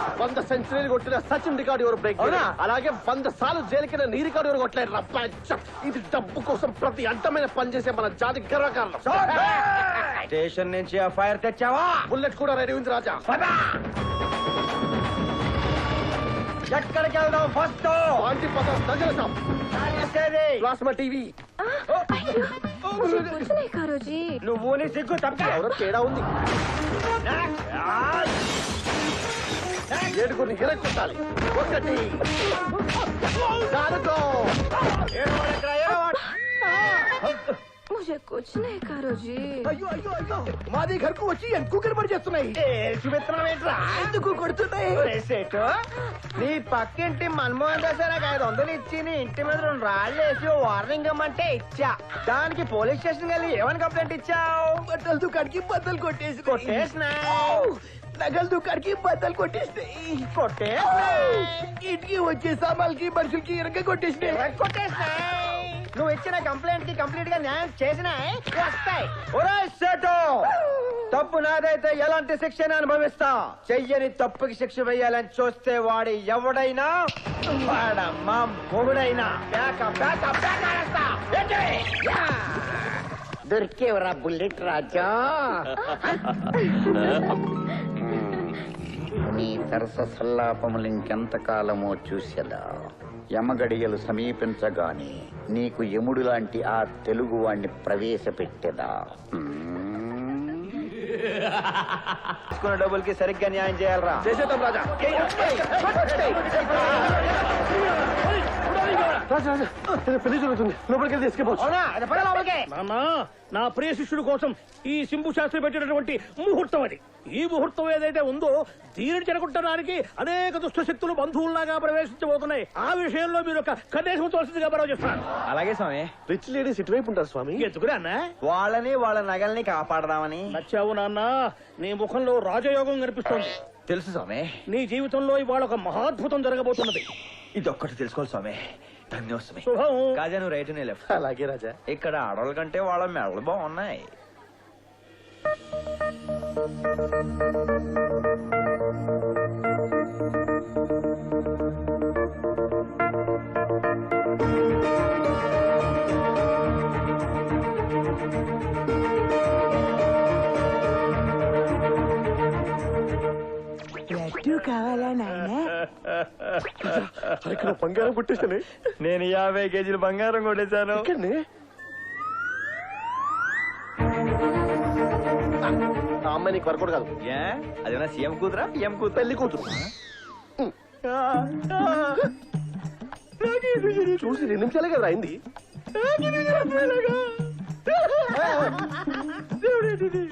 100 సెంచరీలు కొట్టిన సచిన్ రికార్డు ఎవరు బ్రేక్ అలాగే 100 సార్లు జైలుకిన నీ రికార్డు ఎవరు కొట్టలేదు రప్ప. ఇది డబ్బు కోసం ప్రతి అడ్డమైన పని చేసే మన జాతి గర్వకారణం. స్టేషన్ నుంచి ఆ ఫైర్ తెచ్చావా? బుల్లెట్ కూడా రెడీ ఉంది రాజా. ఎక్కడికి వెళ్దాం ఫస్ట్? Plasma TV. నువ్వు నీ సిగ్గు తప్ప ఎవరో తేడా ఉంది. ఏడుగురిని ఎరగొట్టాలి. ఒకటి मुझे कुछ नहीं करो जी. అయ్యో అయ్యో అయ్యో మాది ఘర్కు వచ్చి ఎందుకు కనబడి చేస్తున్నాయి? ఎందుకు కొడుతున్నాయి? నీ పక్కింటి మన్మోహన్ దసరాకి 500 ఇచ్చి నీ ఇంటి మీద 2 రాళ్ళు వేసి వార్నింగ్ ఇమ్మంటే ఇచ్చా. దానికి పోలీస్ స్టేషన్ వెళ్ళి ఏమని కంప్లైంట్ ఇచ్చావు? బట్టల దుకాణానికి బద్దలు కొట్టేసినా నగల దుకాణానికి బద్దలు కొట్టేసినాయి. ఇంటికి వచ్చే సామాన్లకి మనుషులకి ఇరగ కొట్టేసినాయి. నువ్వు ఇచ్చిన కంప్లైంట్ కి కంప్లీట్ గా న్యాయం చేసినా వస్తాయి. ఒరేయ్ సేటు, తప్పు నాదైతే ఎలాంటి శిక్షణ అనుభవిస్తా. చెయ్యని తప్పుకి శిక్ష వేయాలని చూస్తే వాడి ఎవడైనా వాడమ్మా మొగుడైనా దొరికేవరా బుల్లెట్ రాజా. నీ సరస సల్లాపములు ఇంకెంతకాలమో చూసేదా. యమగడియలు సమీపించగానే నీకు యముడు లాంటి ఆ తెలుగు వాణ్ణి ప్రవేశపెట్టేదా. తీసుకున్న డబ్బులకి సరిగ్గా న్యాయం చేయాలరా. చేసేద్దాం రాజా. పెళ్లి జరుగుతుంది, లోపలికి వెళ్ళి తీసుకెళ్ళిపోవచ్చు. అవునా? అది పద లోపలికి. నా ప్రియ శిష్యుడి కోసం ఈ శంభు శాస్త్రి పెట్టినటువంటి ముహూర్తం అది. ఈ ముహూర్తం ఏదైతే ఉందో దీనిని చెడగొట్టడానికి అనేక దుష్ట శక్తులు బంధువుల్లాగా ప్రవేశించబోతున్నాయి. ఆ విషయంలో మీరు ఒక కన్నేసి ఉంచవలసిందిగా బరవ చేస్తున్నారు. అలాగే స్వామి. రిచ్ లేడీస్ ఇటువైపు ఉంటారు స్వామి. ఎందుకురా అన్న? వాళ్ళని వాళ్ళ నగల్ని కాపాడదామని. నచ్చావు నాన్న. నీ ముఖంలో రాజయోగం కనిపిస్తోంది. తెలుసు స్వామి. నీ జీవితంలో ఇవాళ ఒక మహాద్భుతం జరగబోతున్నది. ఇది ఒక్కటి తెలుసుకోవాలి స్వామి. ధన్యోస్మి. శుభం. కాజా నువ్వు రైట్ లెఫ్ట్. అలాగే రాజా. ఇక్కడ ఆడవాళ్ళ కంటే వాళ్ళ మెడలు బాగున్నాయి. కావాలా నాయనా? ఇక్కడ బంగారం పుట్టేసాను. నేను 50 కేజీలు బంగారం కొట్టేశాను. ఆ అమ్మాయి నీకు వర్కౌట్ కాదు. ఏ అదేనా సీఎం కూతురా పిఎం కూతురు? పెళ్లి కూతురు. చూసి 2 నిమిషాలే కదా అయింది.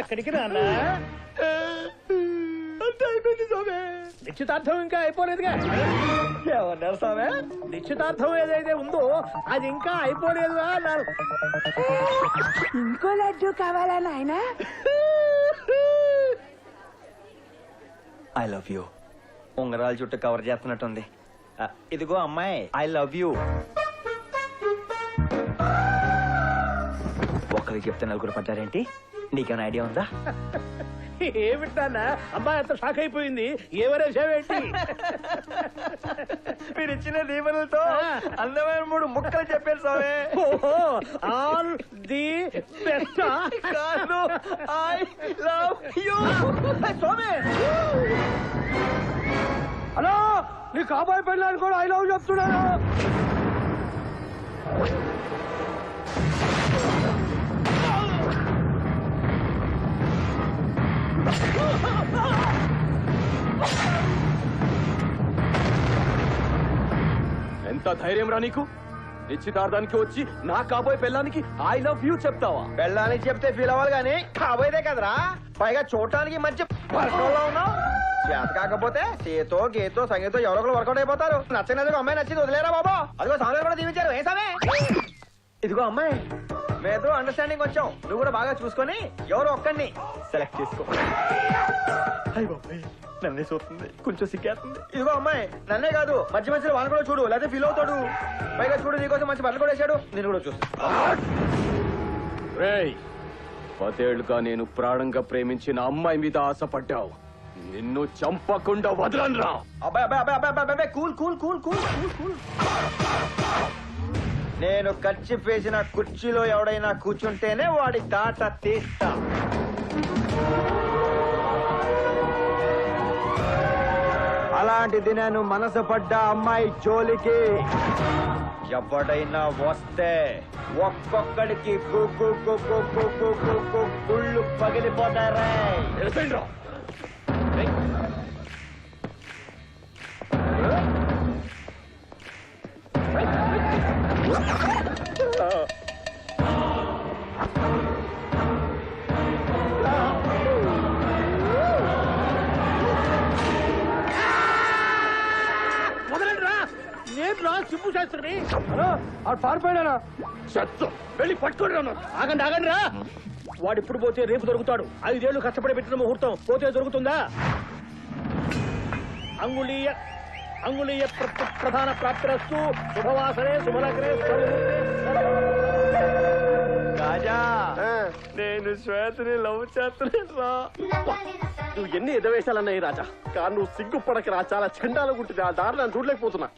ఎక్కడికి నాన్న? నిశ్చితార్థం ఇంకా అయిపోలేదుగా. ఏమన్నారు స్వామి? నిశ్చితార్థం ఏదైతే ఉందో అది ఇంకా అయిపోలేదుగా అన్నారు. ఇంకో లడ్డు కావాలా నాయనా? I love you. ఉంగరాల చుట్టూ కవర్ చేస్తున్నట్టుంది. ఇదిగో అమ్మాయి, ఐ లవ్ యూ. ఒకరికి చెప్తే 4 పడ్డారేంటి? నీకేమైనా ఐడియా ఉందా? ఏమిటానా అమ్మాయి అంత షాక్ అయిపోయింది. ఏమరేసావేంటి? మీరు ఇచ్చిన దీవెనలతో అందమైన 3 ముక్కలు చెప్పారు స్వామి. All the best. కాదు, I love you. Swami hello, నీ కాబోయే పెళ్ళాన్ని కూడా ఐ లవ్ చెప్తున్నాను. ఎంత ధైర్యం రా నీకు? నిశ్చితార్థానికి వచ్చి నా కాబోయే పెళ్ళానికి ఐ లవ్ యూ చెప్తావా? పెళ్ళానికి చెప్తే ఫీల్ అవ్వాలి కానీ కాబోయేదే కదరా. పైగా చూడటానికి మంచి పర్సనల్లో ఉన్నావు. చేత కాకపోతే చేతో గీతో సంగీతో ఎవరో వర్కౌట్ అయిపోతారు. నచ్చలేదు అమ్మాయి నచ్చింది వదిలేరా బాబా. అదిగో సాంగ్ కూడా దీవించారు. ఏ సమే? ఇదిగో అమ్మాయి, మేతో అండర్స్టాండింగ్ వచ్చాం. నువ్వు కూడా బాగా చూసుకొని ఎవరో ఒక్కడిని సెలెక్ట్ చేసుకో. నన్నే చూస్తుంది, కొంచెం సిగ్గేస్తుంది. ఇదిగో అమ్మాయి, నన్నే కాదు మధ్య మధ్యలో వాళ్ళు కూడా చూడు, లేదా ఫీల్ అవుతాడు. పైగా చూడు, నీకోసం మంచి బట్టలు కూడా వేసాడు. నేను కూడా చూస్తాను. 10 ఏళ్లుగా నేను ప్రాణంగా ప్రేమించిన అమ్మాయి మీద ఆశపడ్డావు. నిన్ను చంపకుండా వదలనురా. అబ్బాయి అబ్బాయి అబ్బాయి అబ్బాయి అబ్బాయి అబ్బాయి cool cool cool cool cool cool. నేను ఖర్చు వేసిన కుర్చీలో ఎవడైనా కూర్చుంటేనే వాడి తాట తీస్తా. అలాంటిది నేను మనసు పడ్డ అమ్మాయి జోలికి ఎవడైనా వస్తే ఒక్కొక్కడికి గుళ్ళు పగిలిపోతారా. సింపు శాస్త్రి పారిపోయాడా? వెళ్ళి పట్టుకోండి. ఆగండి ఆగండి రా. వాడు ఇప్పుడు పోతే రేపు దొరుకుతాడు. 5 ఏళ్లు కష్టపడి పెట్టిన ముహూర్తం పోతే దొరుకుతుందా? అంగుళీయ అంగుళీయ ప్రధాన ప్రాప్తిరస్తు. శుభవాసనే శుభలగ్నే. రాజా నేను శ్వేతని లవ్ చేస్తున్నా. నువ్వు ఎన్ని ఎదవేశాలన్నాయి రాజా, కానీ నువ్వు సిగ్గుపడకరా. చాలా చండాలు ఉంటుంది. ఆ దారి నేను చూడలేకపోతున్నా.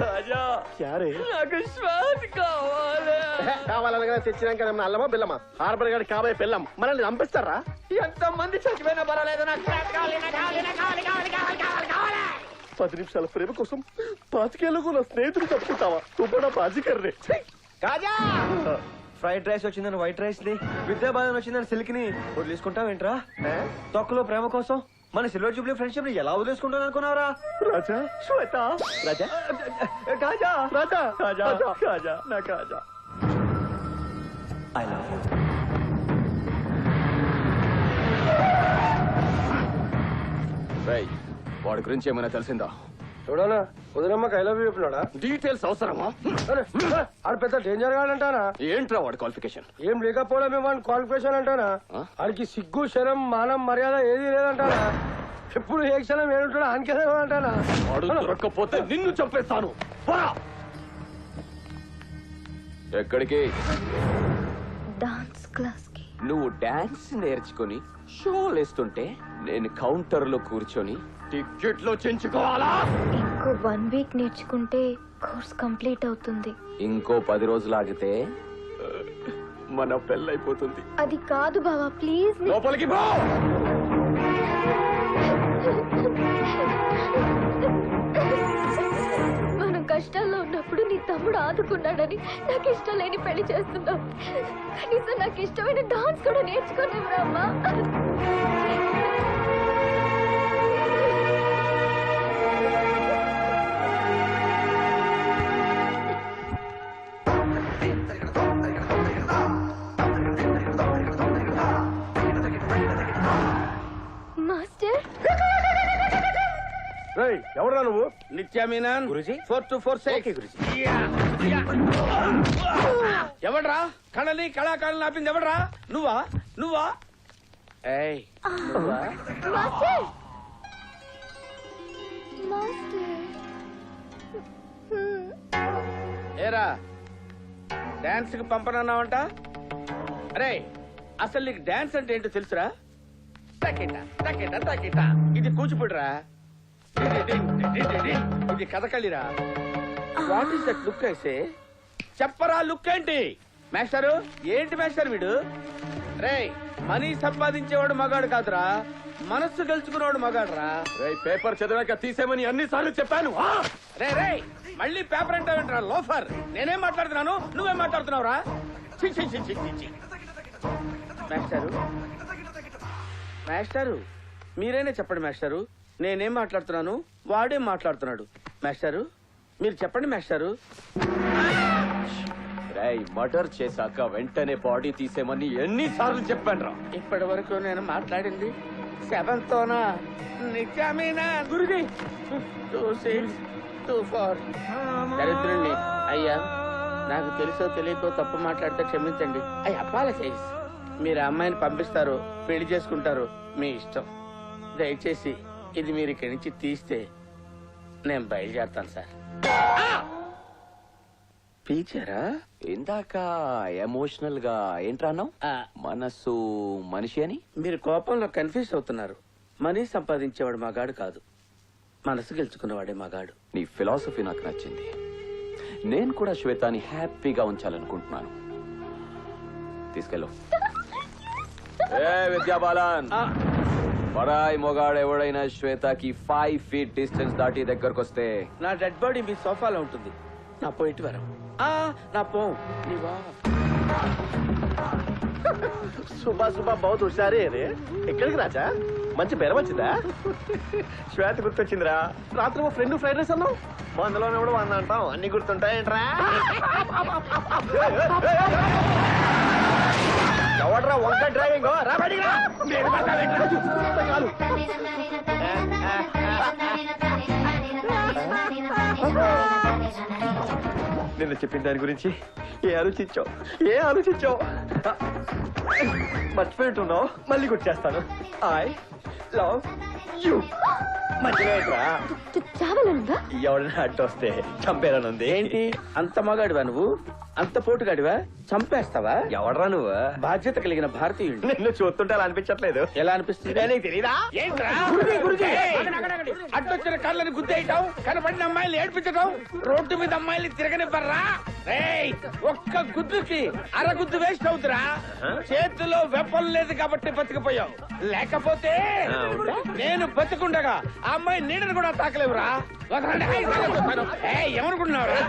రాజా క్యారే నాకు శ్వేత కావాలి. కావాలనగానే తెచ్చినాక ఏమన్నా అల్లమా బెల్లమా? హార్బర్ గారి కాబోయే పెళ్ళం మనల్ని చంపిస్తారా? ఎంత మంది చచ్చిపోయినా పర్వాలేదు, నాకు శ్వేత కావాలి, నాకు కావాలి, నాకు కావాలి, కావాలి, కావాలి, కావాలి, కావాలి. 10 నిమిషాల ప్రేమ కోసం 25 ఏళ్ళకు నా స్నేహితులు తప్పుకుంటావా? నువ్వు బాజీ కర్రే. రాజా ఫ్రైడ్ రైస్ వచ్చిందని వైట్ రైస్ ని, విద్యాబాదన్ వచ్చిందని సిల్క్ ని వదిలేసుకుంటావేంట్రా? తొక్కలో ప్రేమ కోసం మన సిల్వర్ జూబ్లీ ఫ్రెండ్షిప్ ని ఎలా వదిలేసుకుంటాను అనుకున్నావురా? రాజా శ్వేత రాజా రాజా రాజా రాజా రాజా రాజా నాకు రాజా ఐ లవ్ యూ. వాడి గురించి ఏమైనా తెలిసిందా? చూడనా వదినమ్మకి ఐ లవ్ యూ చెప్పినాడా? డీటెయిల్స్ అవసరమా? ఆడు పెద్ద డేంజర్ గా అంటానా? ఏంట్రా వాడి క్వాలిఫికేషన్? ఏం లేకపోవడమే వాడి క్వాలిఫికేషన్ అంటానా? ఆడికి సిగ్గు శరం మానం మర్యాద ఏది లేదంటానా? ఎప్పుడు ఏ క్షణం ఏడుంటాడా ఆనికేదా అంటానా? వాడు దొరక్కపోతే నిన్ను చంపేస్తాను. ఎక్కడికి? డాన్స్ క్లాస్ కి. నువ్వు డాన్స్ నేర్చుకుని షోలు వేస్తుంటే నేను కౌంటర్ లో కూర్చొని టికెట్లు చించుకోవాలా? ఇంకో 1 వీక్ నేర్చుకుంటే కోర్స్ కంప్లీట్ అవుతుంది. ఇంకో 10 రోజులు ఆగితే మన పెళ్ళైపోతుంది. అది కాదు బావా, ప్లీజ్. లోపలికి పో. మనం కష్టాల్లో ఉన్నప్పుడు నీ తమ్ముడు ఆదుకున్నాడని నాకు ఇష్టం లేని పెళ్లి చేస్తున్నావు. కనీసం నాకు ఇష్టమైన డాన్స్ కూడా నేర్చుకునేవరా అమ్మా? మాస్టర్ ఎవరా నువ్వు? నిత్యామీనన్ గురుజీ 4246. ఎవడ్రా కళని కళాకారులను ఆపింది? ఎవడ్రా? నువ్వా నువ్వా? ఏయ్ మాస్టర్ మాస్టర్. ఏరా డాన్స్ కి పంపనన్నావంట? అరే అసలు నీకు డాన్స్ అంటే ఏంటో తెలుసురా? తకిట తకిట తకిట. ఇది కూచిపూడిరా. ఇది కథకళిరా. వాట్ ఈస్ దట్ లుక్ అయితే? చెప్పరా లుక్ ఏంటి? మాస్టరు ఏంటి మాస్టర్ వీడు? రే మనీ సంపాదించేవాడు మగాడు కాదురా, మనస్సు గెలుచుకునేవాడు మగాడురా. పేపర్ చదివాక తీసేమని అన్నిసార్లు చెప్పాను. రే రే మళ్ళీ పేపర్ అంటావేంట్రా లోఫర్? నేనేం మాట్లాడుతున్నాను, నువ్వేం మాట్లాడుతున్నావురా? మాస్టరు మాస్టరు మీరేనే చెప్పండి మాస్టరు. నేనేం మాట్లాడుతున్నాను, వాడేం మాట్లాడుతున్నాడు. మాస్టరు మీరు చెప్పండి మాస్టరు. రేయ్ మర్డర్ చేశాక వెంటనే బాడీ తీసేమని ఎన్నిసార్లు చెప్పానురా? ఇప్పటి వరకు నేను మాట్లాడింది 7తోనా? నిజమేనా గురుజీ? 26, 24. దరిద్రుణ్ణి అయ్యా, నాకు తెలుసో తెలియకో తప్పు మాట్లాడితే క్షమించండి. I apologise. మీరు అమ్మాయిని పంపిస్తారు, పెళ్లి చేసుకుంటారు, మీ ఇష్టం. దయచేసి ఇది మీరు ఇక్కడి నుంచి తీస్తే నేను బయలుదేరుతాను సార్. పీచారా? ఇందాక ఎమోషనల్ గా ఏంట్రా అన్నావు? మనసు మనిషి అని. మీరు కోపంలో కన్ఫ్యూజ్ అవుతున్నారు. మనీ సంపాదించేవాడు మగాడు కాదు, మనసు గెలుచుకున్నవాడే మగాడు. నీ ఫిలాసఫీ నాకు నచ్చింది. నేను కూడా శ్వేతాని హ్యాపీగా ఉంచాలనుకుంటున్నాను. తీసుకెళ్ళు. ఏ విద్యాబాలన్, పరాయి మొగాడు ఎవడైనా శ్వేతకి 5 feet డిస్టెన్స్ దాటి దగ్గరకు వస్తే నా డెడ్ బాడీ మీ సోఫాలో ఉంటుంది. నా పోయిటి వరం. నా పో నీవా. సుబా సుబా బహుత్ హుషారే రే. ఎక్కడికి రాజా? మంచి బెర వచ్చిందా? శ్వేత గుర్తొచ్చిందిరా. రాత్రి మా ఫ్రెండ్ ఫ్రైడ్ రైస్ అన్నావు. మందులోనే కూడా 100 అంటాం, అన్ని గుర్తుంటాయేంట్రా? ఎవడ్రా వంక డ్రైవింగ్? రా బయటికి రా. నిన్న చెప్పిన దాని గురించి ఏ ఆలోచించావు? మర్చిపోయింటున్నావు, మళ్ళీ గుర్తు చేస్తాను. I love you. మంచిగా చావాలనుందా? ఎవడన్నా అడ్డొస్తే చంపేరనుంది. ఏంటి అంత మగాడివా నువ్వు? అంత పోటుగాడివా? చంపేస్తావా? ఎవడరా నువ్వు? బాధ్యత కలిగిన భారతీయుడు. నిన్ను చూస్తుంటే అలా అనిపించట్లేదు. ఎలా అనిపిస్తుంది? నీకు తెలీదా? అడ్డొచ్చిన కళ్ళని గుద్దేయటం, కనపడిన అమ్మాయిలు ఏడ్పించటం, రోడ్డు మీద అమ్మాయిలు తిరగనివ్వరా? రేయ్, ఒక్క గుద్దుకి అరగుద్దు వేస్ట్ అవుతురా. చేతిలో వెపన్ లేదు కాబట్టి బతికిపోయావు. లేకపోతే నేను బతికుండగా ఆ అమ్మాయి నీడను కూడా తాకలేవురా. ఏమనుకుంటున్నావురా?